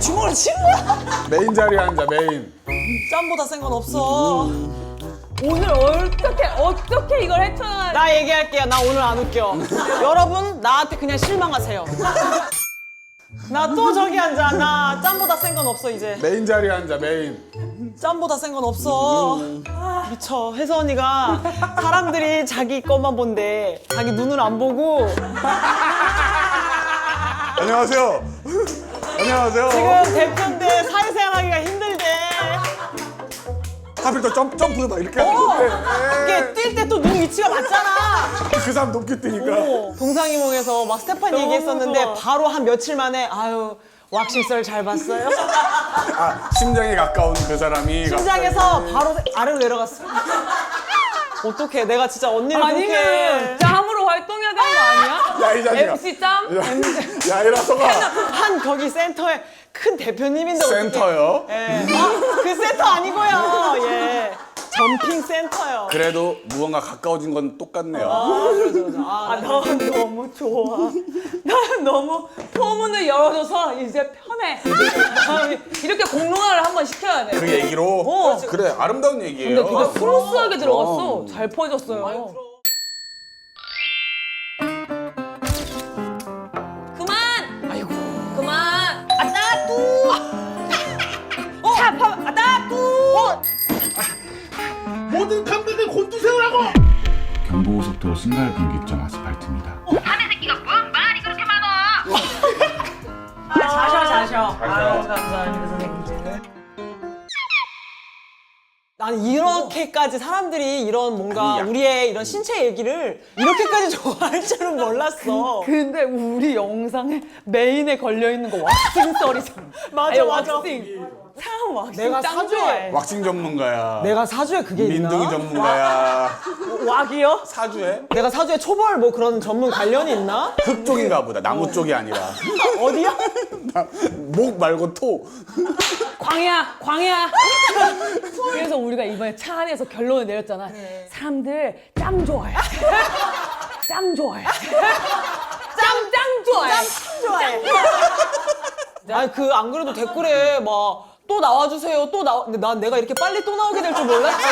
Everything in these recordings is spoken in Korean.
주먹을 치는 거야. 메인 자리에 앉아, 메인. 짬보다 센 건 없어. 오늘 어떻게 이걸 헤쳐나가. 나 얘기할게요. 나 오늘 안 웃겨. 여러분 나한테 그냥 실망하세요. 나 또 저기 앉아. 나 짬보다 센 건 없어 이제. 메인 자리에 앉아, 메인. 짬보다 센 건 없어. 미쳐. 혜서 언니가 사람들이 자기 것만 본대. 자기 눈을 안 보고 안녕하세요. 안녕하세요. 지금 대표인데 사회생활하기가 힘들대. 하필 또 점프도 막 이렇게 하는데. 이게 뛸 때 또 눈 위치가 맞잖아. 그 사람 높게 뛰니까. 동상이몽에서 막 스테판 얘기했었는데 좋아. 바로 한 며칠 만에 아유 왁싱썰 잘 봤어요? 아, 심장에 가까운 그 사람이. 심장에서 바로 아래로 내려갔어. 어떡해 내가 진짜 언니를 그렇게 아니면 짬으로 활동해야 되는 거 아니야? 야, 이 자식아. MC 짬? 야, 이라서가. 한 거기 센터에 큰 대표님인데 어떡해. 센터요? 예. 그 센터 아니고요. 예. 점핑 센터요. 그래도 무언가 가까워진 건 똑같네요. 난 너무 좋아. 난 너무 포문을 열어줘서 이제 편해. 이렇게 공론화를 한번 시켜야 돼. 그 얘기로. 그래, 아름다운 얘기예요. 근데 되게 스무스하게 들어갔어. 잘 퍼졌어요. 그만! 아이고. 그만! 아따 뚜! 차, 아따 뚜! 모든 감각을 곤두세우라고! 경부고속도로 신갈분기점 아스팔트입니다. 자셔. 아유, 감사합니다, 선생님들. 난 이렇게까지 사람들이 이런 뭔가 아니야. 우리의 이런 신체 얘기를 이렇게까지 좋아할 줄은 몰랐어. 근데 우리 영상에 메인에 걸려있는 거 왁싱썰이잖아. 맞아, 아니, 맞아. 왁싱. 참 왁싱 내가 짱 사주에 좋아해. 왁싱 전문가야. 내가 사주에 그게 있나? 민둥이 전문가야. 왁이요? 사주에? 내가 사주에 초벌 뭐 그런 전문 관련이 있나? 흙 쪽인가 보다. 나무 쪽이 아니라. 어디야? 목 말고 토. 광야. 그래서 우리가 이번에 차 안에서 결론을 내렸잖아. 사람들 짱 좋아해. 짱 좋아해. 짱 좋아해. 좋아해. 아니 그 안 그래도 댓글에 막 또 나와주세요 또 나와. 근데 난 내가 이렇게 빨리 또 나오게 될 줄 몰랐지.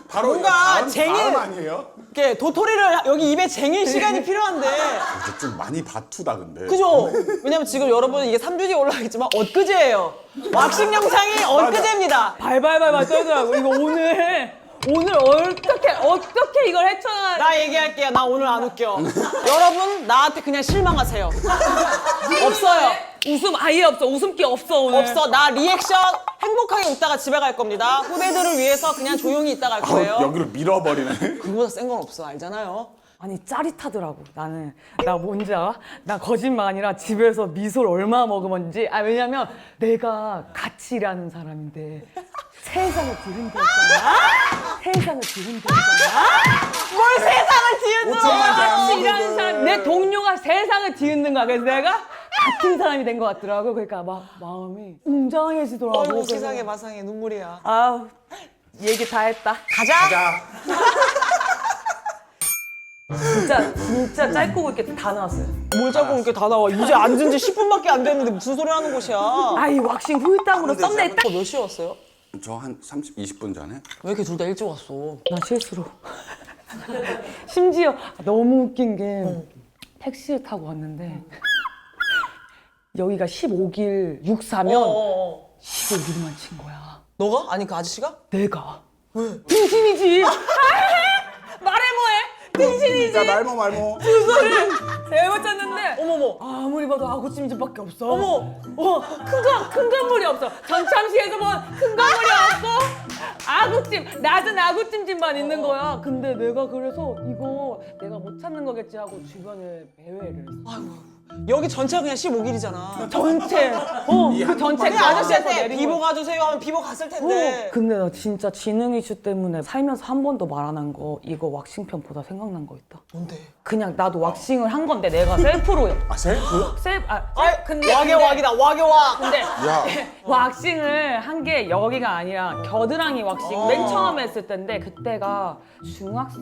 바로 뭔가 다음 쟁일- 아니에요? 이렇게 도토리를 여기 입에 쟁일 시간이 필요한데. 이게 좀 많이 다투다 근데. 그죠? 왜냐면 지금 여러분 이게 3주 뒤에 올라가겠지만 엊그제예요. 왁싱 영상이 엊그제입니다. 발발발발 떨더라고. 이거 오늘 어떻게 이걸 헤쳐나가. 나 얘기할게요. 나 오늘 안 웃겨. 여러분 나한테 그냥 실망하세요. 없어요. 웃음 아예 없어. 웃음기 없어 오늘. 없어. 나 리액션 행복하게 웃다가 집에 갈 겁니다. 후배들을 위해서 그냥 조용히 있다 갈 거예요. 여기로 밀어버리네. 그거보다 센 건 없어. 알잖아요. 아니 짜릿하더라고. 나는 나 뭔지 알아? 나 거짓말 아니라 집에서 미소를 얼마나 먹으면지. 왜냐면 내가 같이 일하는 사람인데 세상을 뒤흔들었잖아. 뭘 세상을 뒤흔들어. 같이 일하는 사람, 내 동료가 세상을 뒤흔든 거야. 그래서 내가 같은 사람이 된 것 같더라고. 그러니까 막 마음이 웅장해지더라고. 어이구 그래서 세상에 마상에 눈물이야. 아우 얘기 다 했다. 가자. 자, 진짜 짧고 굵게 다 나왔어요. 뭘 자꾸 이렇게 다 나와. 이제 앉은 지 10분밖에 안 됐는데 무슨 소리 하는 곳이야. 아이 왁싱 후일담으로 썸네일 딱. 몇 시에 왔어요? 저 한 20분 전에? 왜 이렇게 둘 다 일찍 왔어? 나 실수로. 심지어 너무 웃긴 게 택시를 타고 왔는데 여기가 15길 64면 15길만 친 거야. 너가? 아니 그 아저씨가? 내가. 왜? 등신이지. 말해 뭐해? 등신이지. 자, 말모. 잘못 쳤는데 어머머. 아무리 봐도 아구찜집밖에 없어. 어머. 큰 건물이 없어. 전참시에서 본 큰 건물이 없고 낮은 아구찜집만 있는 거야. 근데 내가 그래서 이거 내가 못 찾는 거겠지 하고 주변에 배회를 했어. 아이고. 여기 전체가 그냥 15길이잖아. 전체. 그 전체 아니 아저씨한테 비보 가주세요 하면 비보 갔을 텐데. 근데 나 진짜 지능 이슈 때문에 살면서 한 번도 말 안 한 거 이거 왁싱편 보다 생각난 거 있다. 뭔데? 그냥 나도 왁싱을 한 건데 내가 셀프로 아, 셀프? 근데 와게왁이다 와게왁. 근데 야, 왁싱을 한 게 여기가 아니라 겨드랑이 왁싱 맨 처음에 했을 때인데 그때가 중학교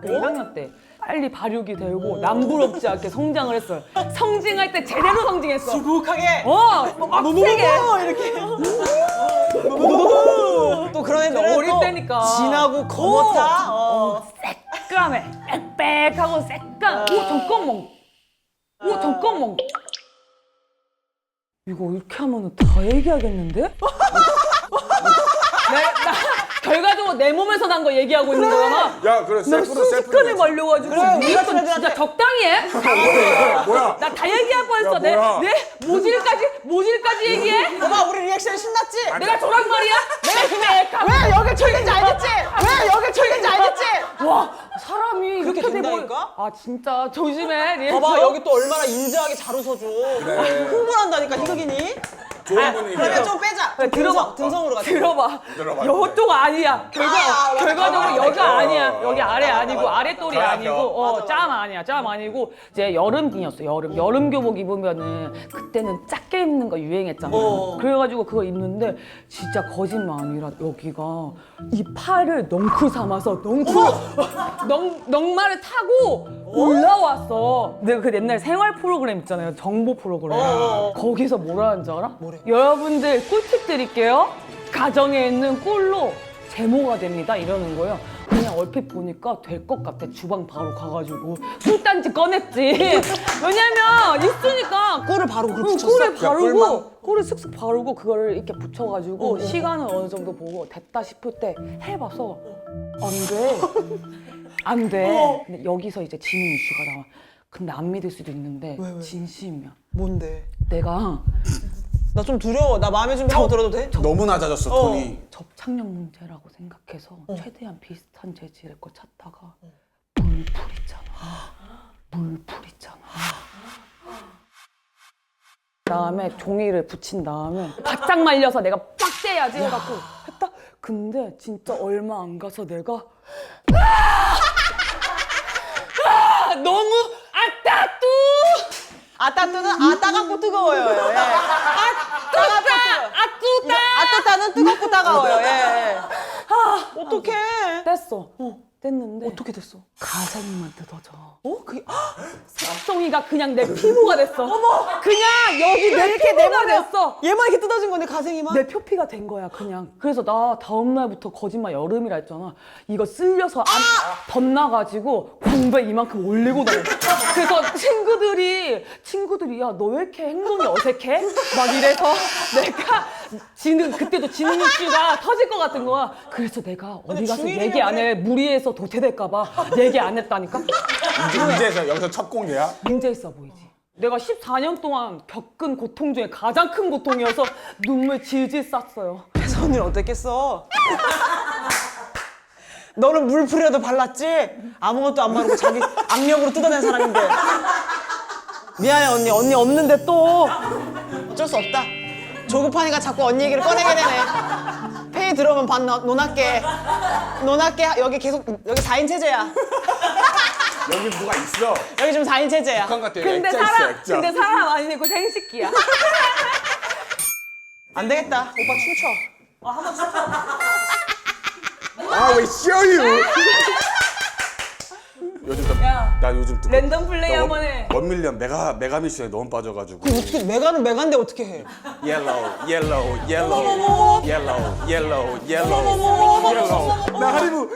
1학년 때 빨리 발육이 되고 남부럽지 않게 성장을 했어요. 성징할 때 제대로 성징했어. 수북하게. 빡세게. 이렇게. 또 그런 애들은 어릴 또 때니까. 진하고 검었다. 새까매, 빽빽하고 새까매. 오 잠깐만. 오 잠깐만. 이거 이렇게 하면 다 얘기하겠는데? 나 결과적으로 내 몸에서 난 거 얘기하고 있는 거잖아. 야, 그래, 나 셀프로 순식간에 셀프. 말려가지고 그래, 우리 니 같은 건 진짜 애들한테- 적당히 해. 뭐야? 나 다 얘기할 뻔했어. 야, 내 뭐야? 모질까지 얘기해? 봐봐, 우리 리액션 신났지? 내가 저란 말이야? 내가 왜 여기 철인지 알겠지? 왜 여기 철인지 알겠지? 와 사람이 그렇게 이렇게 된다니까? 아 진짜 조심해. 리액션. 봐봐, 여기 또 얼마나 인자하게 잘 웃어줘. 흥분한다니까, 희극이니? 좋은 분위기야. 그러면 좀 빼자. 그래, 들어봐. 등성으로 가자. 들어봐. 결과가 아니야. 결과적으로 여기가 아니야. 여기 아래 아니고 아래 똘이 아니고 짬 아니야. 짬 아니고 이제 여름이었어. 여름 교복 입으면은 그때는 작게 입는 거 유행했잖아. 그래가지고 그거 입는데 진짜 거짓말 아니라 여기가 이 팔을 넝쿨 삼아서 넝마를 타고 올라왔어. 내가 그 옛날 생활 프로그램 있잖아요. 정보 프로그램. 거기서 뭐라 하는지 알아? 뭐래? 여러분들 꿀팁 드릴게요. 가정에 있는 꿀로 제모가 됩니다. 이러는 거예요. 그냥 얼핏 보니까 될 것 같아. 주방 바로 가가지고 꿀단지 꺼냈지. 왜냐면 있으니까 꿀을 바로 그걸 붙였어? 꿀을 꿀만? 바르고 꿀을 슥슥 바르고 그거를 이렇게 붙여가지고 시간을 어느 정도 보고 됐다 싶을 때 해봐서 안 돼. 근데 여기서 이제 지능 이슈가 나와. 근데 안 믿을 수도 있는데 왜? 진심이야. 뭔데? 내가 나 좀 두려워. 나 마음의 준비 하고 들어도 돼? 너무 낮아졌어, 톤이. 접착력 문제라고 생각해서 최대한 비슷한 재질의 걸 찾다가 물풀 있잖아. 다음에 종이를 붙인 다음에 바짝 말려서 내가 빡대야지 해갖고 했다. 근데 진짜 얼마 안 가서 내가 너무 아따뚜 아따뜨는 따갑고 뜨거워요. 예. 아뚜따 아따따는 뜨겁고 따가워요. 예. 어떡해. 뗐어. 뗐는데 어떻게 됐어? 가생이만 뜯어져. 그게 색종이가 그냥 내 피부가 됐어. 어머! 그냥 여기 내 피부가 됐어. 얘만 이렇게 뜯어진 건데 가생이만? 내 표피가 된 거야 그냥. 그래서 나 다음 날부터 거짓말 여름이라 했잖아. 이거 쓸려서 안 덧나가지고 공배 이만큼 올리고 다녔어. 그래서 친구들이 야 너 왜 이렇게 행동이 어색해? 막 이래서 내가 그때도 지능 이슈가 터질 것 같은 거야. 그래서 내가 어디 가서 중일이면 얘기 안 해. 무리해서 도태될까 봐 얘기 안 했다니까. 이제서 여기서 첫 공개야? 문제 있어 보이지? 내가 14년 동안 겪은 고통 중에 가장 큰 고통이어서 눈물 질질 쌌어요. 그래서 언니는 어땠겠어? 너는 물풀이라도 발랐지? 아무것도 안 바르고 자기 악력으로 뜯어낸 사람인데. 미안해 언니 없는데 또 어쩔 수 없다. 조급하니까 자꾸 언니 얘기를 꺼내게 되네. 페이 들어오면 반 논할게 여기 계속 여기 4인 체제야. 여기 누가 있어? 여기 지금 4인 체제야. 북한 같아. 근데 액자 있어, 액자. 근데 사람 아니고 생식기야. 안 되겠다. 오빠 춤춰. 아, 왜 쉬어요? 요즘 야, 나 요즘 또 랜덤 플레이 한번 해. 원밀리언 메가미션에 너무 빠져가지고. 어떻게 메가는 메가인데 어떻게 해? 옐로우 나 하리무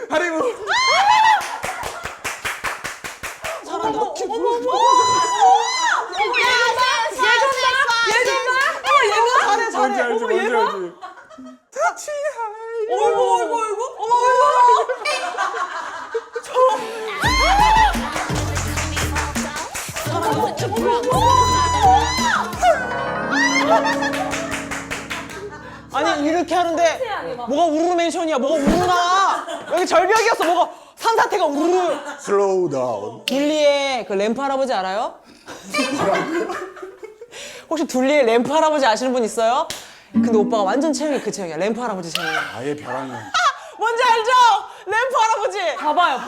잘한다. 얘가 잘해. 뭔지 알지? 어이구. 아니 이렇게 하는데 뭐가 우르르 멘션이야? 뭐가 우르르 나와? 여기 절벽이었어. 뭐가 산사태가 우르르. 슬로우 다운. 둘리의 그 램프 할아버지 알아요? 혹시 둘리의 램프 할아버지 아시는 분 있어요? 근데 오빠가 완전 체형이 그 체형이야. 램프 할아버지 체형이야. 아예 벼랑이. 뭔지 알죠? 램프 할아버지. 봐봐요.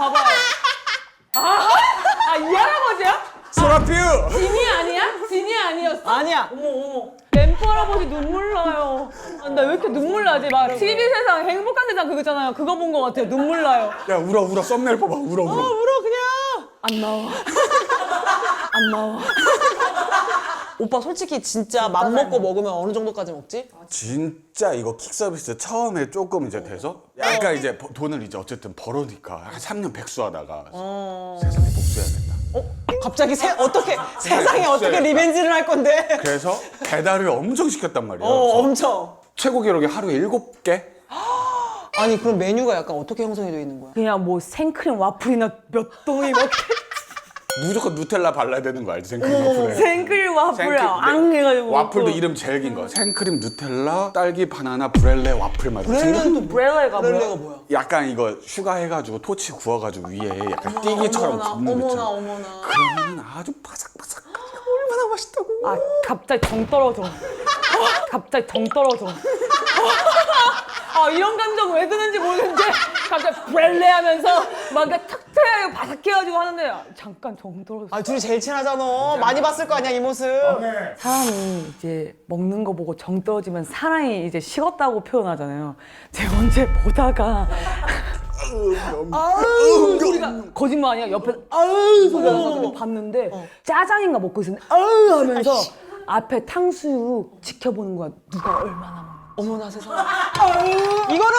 이 할아버지야? 소라퓨. 진이 아니었어? 아니야. 램프 할아버지 눈물 나요. 나 왜 이렇게 눈물 나지? 막 TV 세상, 행복한 세상 그거잖아요. 그거 본 것 같아요. 눈물 나요. 야 울어 썸네일 뽑아 울어. 울어 그냥. 안 나와. 안 나와. 오빠 솔직히 진짜 맘 먹고 먹으면 어느 정도까지 먹지? 진짜 이거 킥 서비스 처음에 조금 이제 돼서 약간 이제 돈을 이제 어쨌든 벌어니까 한 3년 백수하다가 세상에 복수해야겠다. 갑자기 어떻게 세상에 어떻게 리벤지를 할 건데? 그래서 배달을 엄청 시켰단 말이야. 엄청. 최고 기록이 하루에 7개? 아니 그럼 메뉴가 약간 어떻게 형성이 되어 있는 거야? 그냥 뭐 생크림 와플이나 몇 동이 먹 무조건 누텔라 발라야 되는 거 알지? 생크림 와플에. 생크림 와플 앙 해가지고 와플도 먹고. 이름 제일 긴 거. 생크림 누텔라 딸기 바나나 브렐레 와플 맛. 브렐레는 또 브렐레가 브렐레가 뭐야? 뭐야? 약간 이거 슈가해가지고 토치 구워가지고 위에 약간 띠기처럼 굽는 거 있잖아. 어머나. 그러면 아주 바삭바삭. 얼마나 맛있다고. 아 갑자기 정 떨어져. 갑자기 정 떨어져. 아 이런 감정 왜 드는지 모르겠는데 갑자기 브렐레 하면서 막 탁탁하게 바삭해가지고 하는데 잠깐 정 떨어져. 아 둘이 제일 친하잖아. 많이 봤을 거 아니야 이 모습. 사람이 이제 먹는 거 보고 정 떨어지면 사랑이 이제 식었다고 표현하잖아요. 제가 언제 보다가 아우 소리가 거짓말 아니야. 옆에 아우 소리가 나서 봤는데 짜장인가 먹고 있었는데 아우 하면서 앞에 탕수육 지켜보는 거야. 누가 얼마나 먹는 어머나 세상에. 이거는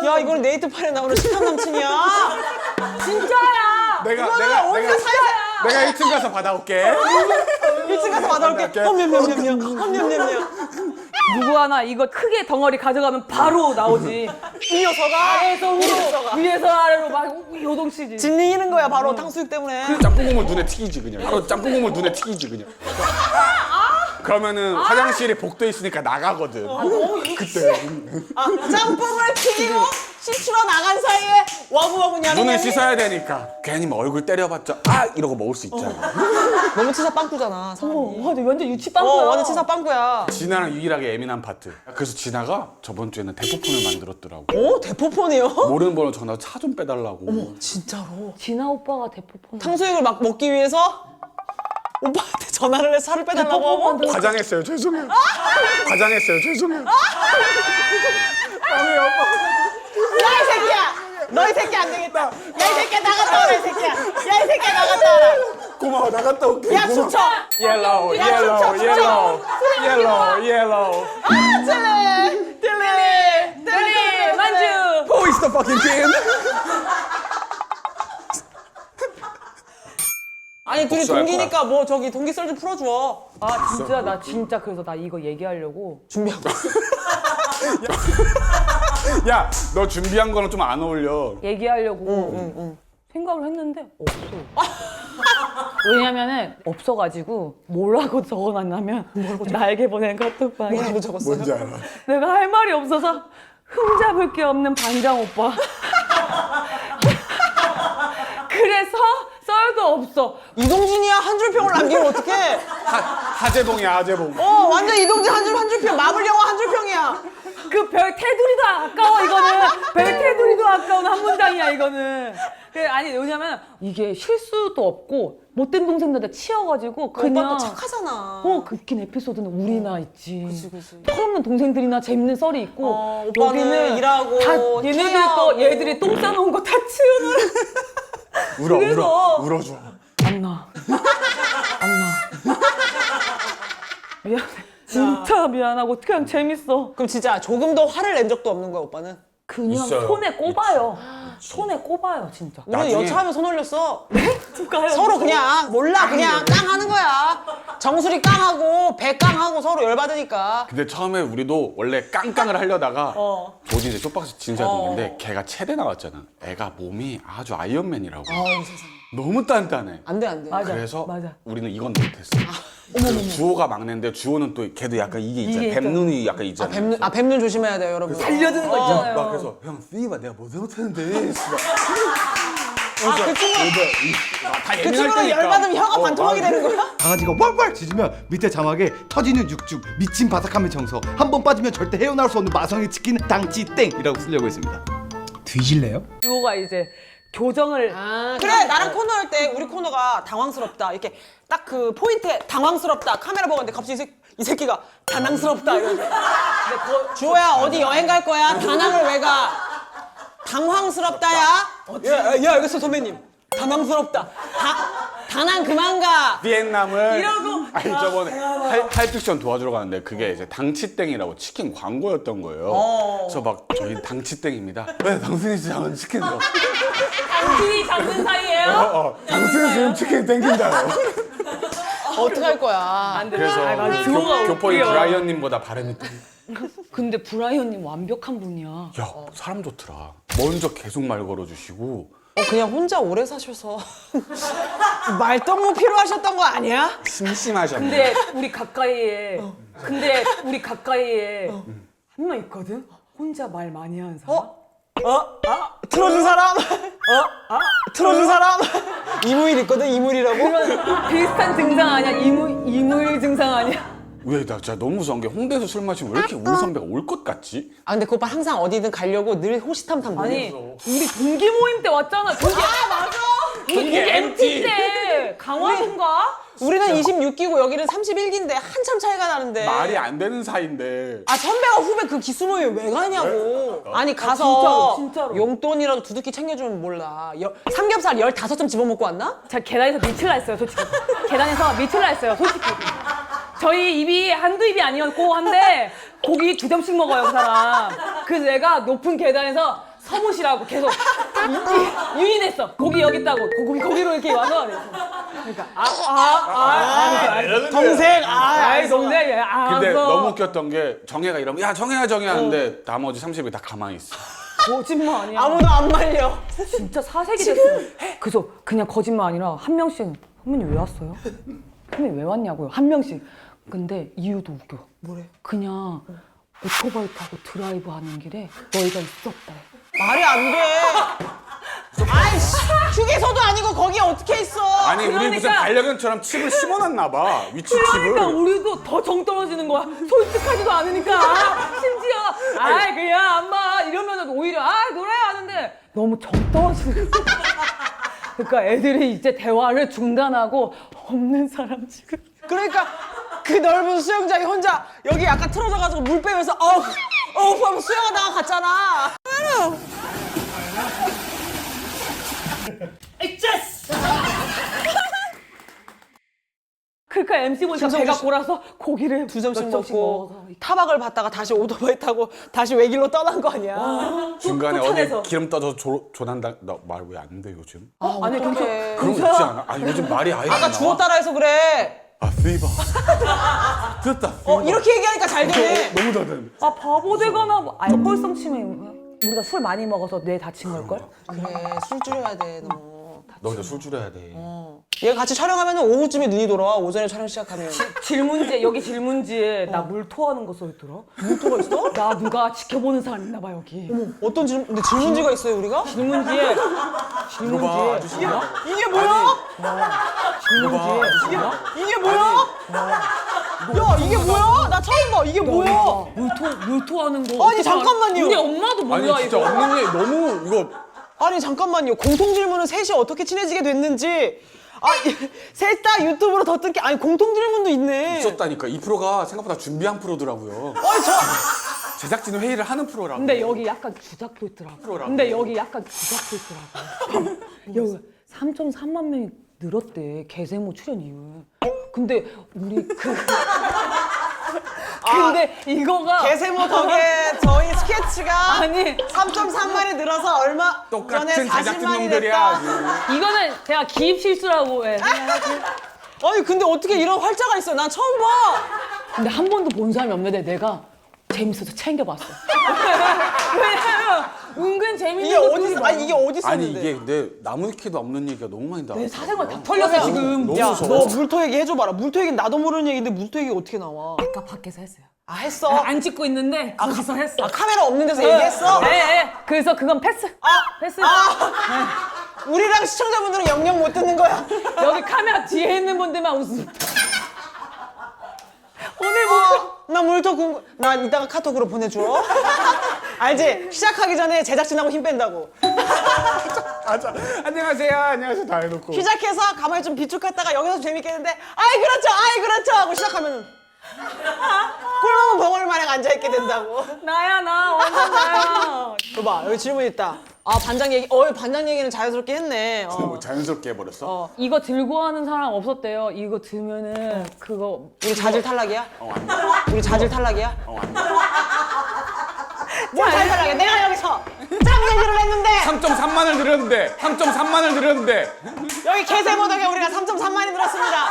야 이거는 네이트판에 나오는 식탐 남친이야. 진짜야. 내가 사야. 내가 1층 가서 받아올게. 1층 가서 받아올게. 냠냠냠냠. 누구 하나 이거 크게 덩어리 가져가면 바로 나오지. 이 녀석아. 아래에서 위로, 위에서 아래로 막 요동치지. 진리는 거야 바로 탕수육 때문에. 짬뽕 국물 눈에 튀기지 그냥. 바로 짬뽕 국물 눈에 튀기지 그냥. 그러면은 화장실에 복도 있으니까 나가거든. 그때 짬뽕을 튀기고 씻으러 나간 사이에 와구와구 냐는 눈을 씻어야 되니까 괜히 뭐 얼굴 때려봤자 아 이러고 먹을 수 있잖아. 너무 치사 빵꾸잖아. 사람이. 맞아, 완전 유치빵꾸야. 완전 치사 빵꾸야. 진아랑 유일하게 예민한 파트. 그래서 진아가 저번 주에는 대포폰을 만들었더라고. 오 대포폰이요? 모르는 번호 전화 차 좀 빼달라고. 진짜로. 진아 오빠가 대포폰. 탕수육을 막 먹기 위해서 오빠한테 전화를 해서 살을 빼달라고 하고. 과장했어요 죄송해요. 과장했어요 죄송해요. 아니 오빠. 야 이 새끼야! 너 이 새끼 안 되겠다. 야 이 새끼야 나갔다 와라 이 새끼야. 야 이 새끼야 나갔다 와라. 고마워 나갔다 올게. 야 추쳐. 옐로우 야, 옐로우 추쳐, 옐로우 옐로우 옐로우. 아 텔레 만주. Who is the fucking king? 아니 둘이 복수할 동기니까 뭐 저기 동기 썰 좀 풀어줘. 아 진짜 나 진짜 그래서 나 이거 얘기하려고. 준비하고 있어. 야, 너 준비한 거는 좀 안 어울려. 얘기하려고 생각을 했는데 없어. 왜냐면은 없어가지고 뭐라고 적어놨냐면 나에게 보낸 카톡방에 뭐라고 적었어요? 뭔지 알아? 내가 할 말이 없어서 흠잡을 게 없는 반장 오빠. 그래서 썰도 없어. 이동진이야 한 줄 평을 남기면 어떡해? 하재봉이야, 하재봉. 완전 이동진 한 줄 평. 마블 영화 한 줄 평이야. 그 별 테두리도 아까워 이거는. 별 테두리도 아까운 한 문장이야 이거는. 아니 왜냐면 이게 실수도 없고 못된 동생들한테 치여가지고 그냥 오빠 또 착하잖아. 그 웃긴 에피소드는 우리나 있지. 그치. 털없는 동생들이나 재밌는 썰이 있고 오빠는 일하고 다 얘네들 태하고. 거 얘들이 똥 싸놓은 거 다 치우는. 그래서- 울어줘. 안 나. 안 나. 미안해. 진짜 미안하고 그냥 재밌어. 그럼 진짜 조금도 화를 낸 적도 없는 거야 오빠는? 그냥 있어요. 손에 꼽아요. 손에 꼽아요 진짜. 우리는 나중에- 여차하면 손 올렸어. 누가요? 서로 그냥 몰라 그냥 깡하는 거야. 정수리 깡하고 배 깡하고 서로 열받으니까. 근데 처음에 우리도 원래 깡깡을 하려다가 조지 이제 쇼박스 진사 동인데 걔가 체대 나왔잖아. 애가 몸이 아주 아이언맨이라고. 너무 단단해. 안 돼 안 돼. 맞아. 그래서 맞아. 우리는 이건 못했어. 그래서 주호가 막내인데 주호는 또 걔도 약간 이게 있잖아. 이게 뱀눈이 약간 있잖아. 뱀눈 조심해야 돼요 여러분. 달려드는 거 있잖아요. 막 그래서 형 쓰이봐 내가 뭐 잘못했는데. 그 친구는 다 그 친구는 열받으면 혀가 반토막이 되는 거야? 강아지가 왈왈 짖으면 밑에 자막에 터지는 육죽 미친 바삭함의 정서 한 번 빠지면 절대 헤어나올 수 없는 마성의 치킨 당치땡이라고 쓰려고 했습니다. 뒤질래요? 그거가 이제 교정을 그래 나랑 코너 할 때 우리 코너가 당황스럽다 이렇게 딱 그 포인트에 당황스럽다 카메라 보고 있는데 갑자기 이 새끼가 다낭스럽다 이러는데 주호야 어디 여행 갈 거야? 다낭을 왜 가? 당황스럽다야? 야 여기서 선배님 당황스럽다. 다낭 그만 가. 비엔남을 이러고. 아니 저번에 하이픽션 도와주러 가는데 그게 이제 당치땡이라고 치킨 광고였던 거예요. 그래서 막 저희 당치땡입니다. 왜 당신이 지금 치킨이요? 당신이 잡는 사이에요? 당신이 지금 치킨 땡긴다요. 어떡할 거야. 안 돼. 그래서 아, 맞아. 주호가 교포인 웃겨. 브라이언님보다 발음이 좀. 근데 브라이언님 완벽한 분이야. 야 사람 좋더라. 먼저 계속 말 걸어주시고. 그냥 혼자 오래 사셔서 말동무 필요하셨던 거 아니야? 심심하셨네. 근데 우리 가까이에 한 명 있거든? 혼자 말 많이 하는 사람? 틀어준 사람? 틀어준 사람? 이무일 있거든, 이무일이라고? 그런 비슷한 증상 아니야? 이무일 증상 아니야? 왜 나 진짜 너무 무서운 게 홍대에서 술 마시면 왜 이렇게 우리 선배가 올 것 같지? 아 근데 그 오빠 항상 어디든 가려고 늘 호시탐탐 아니 모여. 우리 동기 모임 때 왔잖아. 맞아. 동기 MT 때 강화도인가? 우리는 26기고 여기는 31기인데 한참 차이가 나는데. 말이 안 되는 사이인데. 아 선배가 후배 그 기수 모임 왜 가냐고. 아니 가서 진짜로. 용돈이라도 두둑히 챙겨주면 몰라. 삼겹살 15점 집어먹고 왔나? 제가 계단에서 미칠라 했어요, 솔직히. 계단에서 미칠라 했어요, 솔직히. 저희 입이 한두 입이 아니었고 한데 고기 2점씩 먹어요, 그 사람. 그래서 내가 높은 계단에서 서보시라고 계속 유인했어. 고기 여기 있다고. 고기로 이렇게 와서. 그러니까 동생 아이 동생 근데 알았어. 너무 웃겼던 게 정혜가 이러면 야 정혜야 하는데 나머지 30이 다 가만히 있어. 거짓말 아니야. 아무도 안 말려. 진짜 사색이 됐어. 그래서 그냥 거짓말 아니라 한 명씩 선배님 왜 왔어요? 선배님 왜 왔냐고요? 한 명씩. 근데 이유도 웃겨. 뭐래? 그냥 오토바이 타고 드라이브 하는 길에 너희가 있었대. 말이 안 돼. 아이씨 휴게소도 아니고 거기에 어떻게 있어? 아니 우리 무슨 그러니까- 반려견처럼 칩을 심어놨나 봐. 위치 그러니까 칩을. 우리도 더 정 떨어지는 거야. 솔직하지도 않으니까. 심지어 그냥 안마 이러면 오히려 노래 하는데 너무 정 떨어지는 거야. 그러니까 애들이 이제 대화를 중단하고 없는 사람 지금. 그러니까 그 넓은 수영장에 혼자 여기 약간 틀어져가지고 물 빼면서 하면 수영하다가 갔잖아. 그러니까 MC 보니까 김성주 배가 씨. 골아서 고기를 2점씩 몇 먹고 먹어서. 타박을 받다가 다시 오토바이 타고 다시 외길로 떠난 거 아니야. 중간에 또 어디 찾아서. 기름 떠서 조난다. 나 말 왜 안 돼 요즘? 아니 어떡해. 그런 거 있지 않아? 아 요즘 말이 아예 안 아까 나와. 주어 따라 해서 그래. 아 피버. 됐다. 이렇게 얘기하니까 잘 되네. 너무 다 되네. 아 바보 되거나 뭐 알코올성 치매 우리가 술 많이 먹어서 뇌 다친 걸걸? 그래 술 줄여야 돼 너. 너 이제 술 줄여야 돼. 얘가 같이 촬영하면 오후쯤에 눈이 돌아와. 오전에 촬영 시작하면. 질문지에 여기 질문지에 나 물 토하는 거 써있더라. 물도가 있어? 나 누가 지켜보는 사람 있나 봐 여기. 어떤 질문? 근데 질문지가 있어요 우리가? 질문지에 이거 봐 아저씨. 이게 뭐야? 이거 봐 아저씨. 이게 뭐야? 야 이게 뭐야? 나 처음 봐. 이게 뭐야? 물 토하는 거. 아니, 잠깐만요. 우리 엄마도 몰라 아니 진짜 이거. 없는 일 너무 이거. 아니 잠깐만요. 공통 질문은 셋이 어떻게 친해지게 됐는지. 셋 다 유튜브로 더 뜬 게 아니 공통 질문도 있네. 있었다니까. 이 프로가 생각보다 준비한 프로더라고요. 아니 제작진은 회의를 하는 프로라고. 근데 여기 약간 주작도 있더라고. 프로라고. 근데 여기 약간 주작도 있더라고. 여기 3.3만 명이 늘었대. 개세모 출연 이후. 근데 우리 근데 이거가 개세모 덕에 저희 스케치가 아니 3.3만이 늘어서 얼마 전에 똑같은 제작진 40만이 놈들이야. 됐다. 아주. 이거는 제가 기입 실수라고 해. 아니 근데 어떻게 이런 활자가 있어요? 난 처음 봐. 근데 한 번도 본 사람이 없는데 내가 재밌어서 챙겨봤어. 왜냐면 은근 재밌는 이게 것들이 어디서? 많아. 아니 이게 어디 아니 있었는데? 이게 근데 나무위키도 없는 얘기가 너무 많이 나와. 내 사생활 다 털렸어 지금. 너무 야, 무서워. 너 물토 얘기 해줘봐라. 물토 얘기는 나도 모르는 얘기인데 물토 얘기 어떻게 나와? 아까 밖에서 했어요. 아 했어? 안 찍고 있는데 거기서 했어. 아 카메라 없는 데서 얘기했어? 네. 그래서 그건 패스. 패스. 우리랑 시청자분들은 영영 못 듣는 거야. 여기 카메라 뒤에 있는 분들만 웃음. 오늘 뭐 나 물토 나 이따가 카톡으로 보내줘. 알지? 시작하기 전에 제작진하고 힘 뺀다고. 맞아. 안녕하세요 다 해놓고. 시작해서 가만히 좀 비축했다가 여기서 재밌겠는데 아이 그렇죠 하고 시작하면 꿀먹은 벙어리 마냥 앉아있게 된다고. 나야 나 완전 나야. 봐봐 여기 질문 있다. 아 반장 얘기, 반장 얘기는 자연스럽게 했네. 뭐 자연스럽게 해버렸어? 이거 들고 하는 사람 없었대요. 이거 들면은 그거 우리 자질 탈락이야? 안 돼. 우리 자질 탈락이야? 안 돼. 뭐 자질 탈락이야? 내가 여기서 짱 얘기를 했는데 3.3만을 늘었는데 3.3만을 늘었는데 여기 개세모 덕에 우리가 3.3만이 늘었습니다.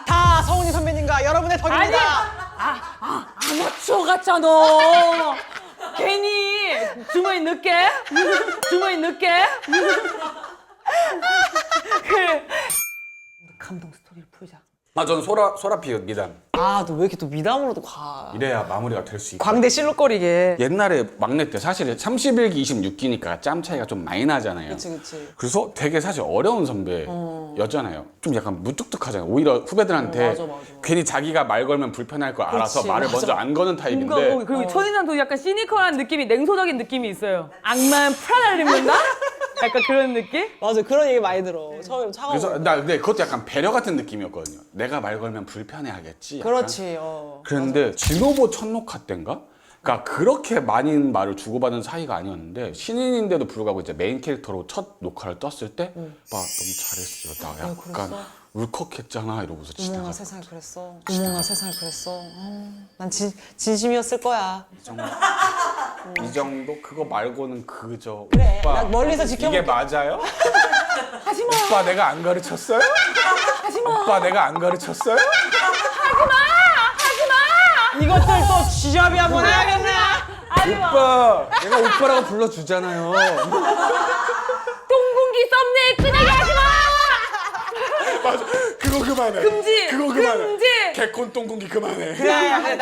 다 서훈이 선배님과 여러분의 덕입니다. 아마추어 같잖아. 괜히 주머니 늦게 그래. 감동 스토리를 풀자. 아 저는 소라피 미담 아, 너 왜 이렇게 또 미담으로도 가? 이래야 마무리가 될 수 있고 광대 실룩거리게. 옛날에 막내 때 사실 31기 26기니까 짬 차이가 좀 많이 나잖아요. 그치. 그래서 되게 사실 어려운 선배였잖아요. 좀 약간 무뚝뚝하잖아요. 오히려 후배들한테 맞아. 괜히 자기가 말 걸면 불편할 걸 알아서 그렇지, 말을 맞아. 먼저 안 거는 타입인데 뭔가 그리고 첫인상도 약간 시니컬한 느낌이 냉소적인 느낌이 있어요. 악마는 프라다를 입는다? 약간 그런 느낌? 맞아, 그런 얘기 많이 들어. 처음에 차가워. 그래서 나 근데 그것도 약간 배려 같은 느낌이었거든요. 내가 말 걸면 불편해하겠지. 약간. 그렇지. 그런데 진호보 첫 녹화 때인가? 그러니까 그렇게 많은 말을 주고받은 사이가 아니었는데 신인인데도 불구하고 이제 메인 캐릭터로 첫 녹화를 떴을 때 오빠 너무 잘했어요. 나 약간 그랬어? 울컥했잖아 이러고서 어머나 지나가. 세상에 그랬어. 어머나 세상에 그랬어. 난 진심이었을 거야. 이 정도 그거 말고는 그저 그래, 오빠 나 멀리서 이게 지켜볼게. 맞아요? 하지마. 오빠 내가 안 가르쳤어요? 하지마. 오빠 내가 안 가르쳤어요? 이것들 또 쥐잡이 한번 해야겠네. 오빠 내가 오빠라고 불러주잖아요. 똥공기 썸네일 끄내기 하지마. 맞아 그거 그만해. 금지! 그거 그만해. 금지! 개콘 똥공기 그만해. 그래,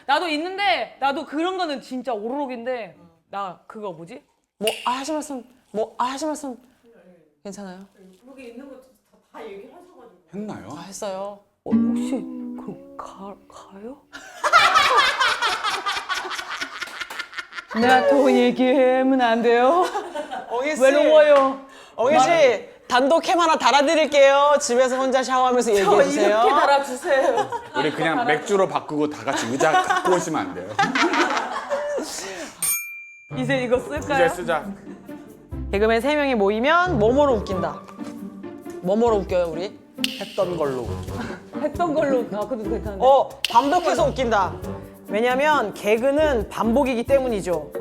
나도 있는데 나도 그런 거는 진짜 오로록인데 나 그거 뭐지? 하실 말씀 괜찮아요? 했나요? 했어요. 혹시 가요? 나 또 얘기하면 안 돼요? 엉이 씨. 외로워요. 엉이 씨, 단독 캠 하나 달아드릴게요. 집에서 혼자 샤워하면서 얘기해 주세요. 이렇게 달아주세요. 우리 그냥 맥주로 바꾸고 다 같이 의자 갖고 오시면 안 돼요? 이제 이거 쓸까요? 이제 쓰자. 개그맨 3명이 모이면 뭐뭐로 웃긴다. 뭐뭐로 웃겨요, 우리? 했던 걸로. 했던 걸로 그것도 괜찮은데. 반복해서 웃긴다. 왜냐면 개그는 반복이기 때문이죠.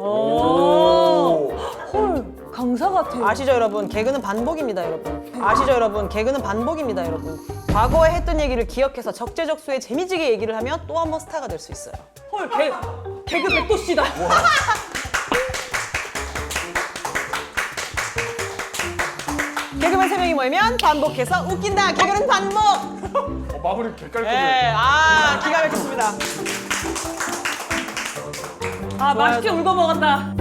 헐 강사 같아요. 아시죠, 여러분? 개그는 반복입니다, 여러분. 아시죠, 여러분? 개그는 반복입니다, 여러분. 과거에 했던 얘기를 기억해서 적재적소에 재미지게 얘기를 하면 또 한 번 스타가 될 수 있어요. 헐 개그 백도씨다. 개그맨 3명이 모이면 반복해서 웃긴다. 개그는 반복. 마무리 개깔끔해. 네, 기가 막혔습니다. 맛있게 울고 먹었다.